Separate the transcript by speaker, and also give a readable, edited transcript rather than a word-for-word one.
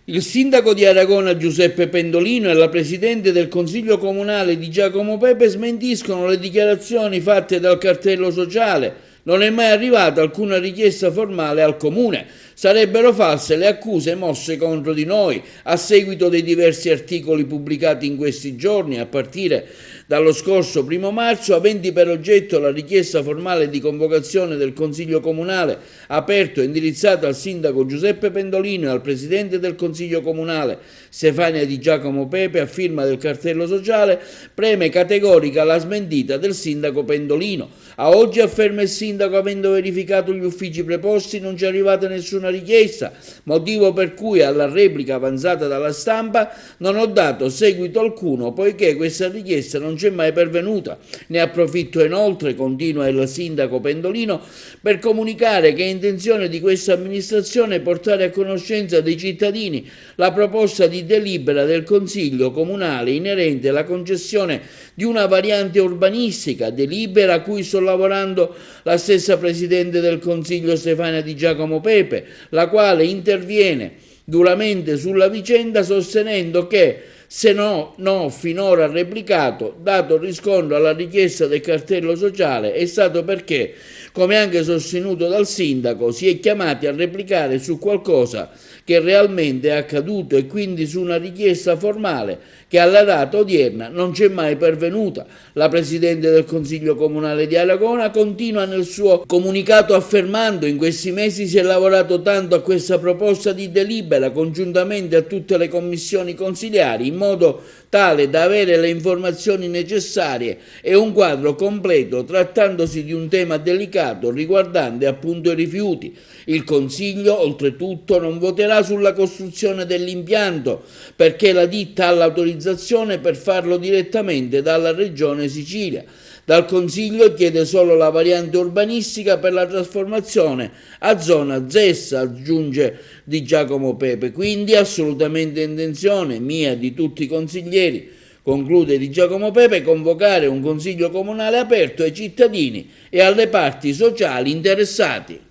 Speaker 1: Il sindaco di Aragona Giuseppe Pendolino e la presidente del Consiglio Comunale di Giacomo Pepe smentiscono le dichiarazioni fatte dal cartello sociale. Non è mai arrivata alcuna richiesta formale al comune. Sarebbero false le accuse mosse contro di noi a seguito dei diversi articoli pubblicati in questi giorni, a partire dallo scorso 1° marzo, aventi per oggetto la richiesta formale di convocazione del Consiglio Comunale aperto e indirizzato al sindaco Giuseppe Pendolino e al presidente del Consiglio Comunale Stefania Di Giacomo Pepe a firma del cartello sociale. Preme categorica la smentita del sindaco Pendolino. A oggi, afferma il sindaco, avendo verificato gli uffici preposti non ci è arrivata nessuna richiesta, motivo per cui alla replica avanzata dalla stampa non ho dato seguito alcuno, poiché questa richiesta non c'è mai pervenuta. Ne approfitto inoltre, continua il sindaco Pendolino, per comunicare che è intenzione di questa amministrazione portare a conoscenza dei cittadini la proposta di delibera del Consiglio Comunale inerente alla concessione di una variante urbanistica, delibera a cui sto lavorando la stessa Presidente del Consiglio Stefania Di Giacomo Pepe, la quale interviene duramente sulla vicenda sostenendo che se no finora replicato, dato riscontro alla richiesta del cartello sociale, è stato perché, come anche sostenuto dal sindaco, si è chiamati a replicare su qualcosa che realmente è accaduto e quindi su una richiesta formale che alla data odierna non c'è mai pervenuta. La Presidente del Consiglio Comunale di Aragona continua nel suo comunicato affermando: in questi mesi si è lavorato tanto a questa proposta di delibera congiuntamente a tutte le commissioni consiliari in modo tale da avere le informazioni necessarie e un quadro completo trattandosi di un tema delicato riguardante appunto i rifiuti. Il Consiglio oltretutto non voterà sulla costruzione dell'impianto perché la ditta ha l'autorizzazione per farlo direttamente dalla Regione Sicilia. Dal Consiglio chiede solo la variante urbanistica per la trasformazione a zona ZES, aggiunge Di Giacomo Pepe. Quindi assolutamente intenzione mia e di tutti i consiglieri, conclude Di Giacomo Pepe, convocare un Consiglio Comunale aperto ai cittadini e alle parti sociali interessati.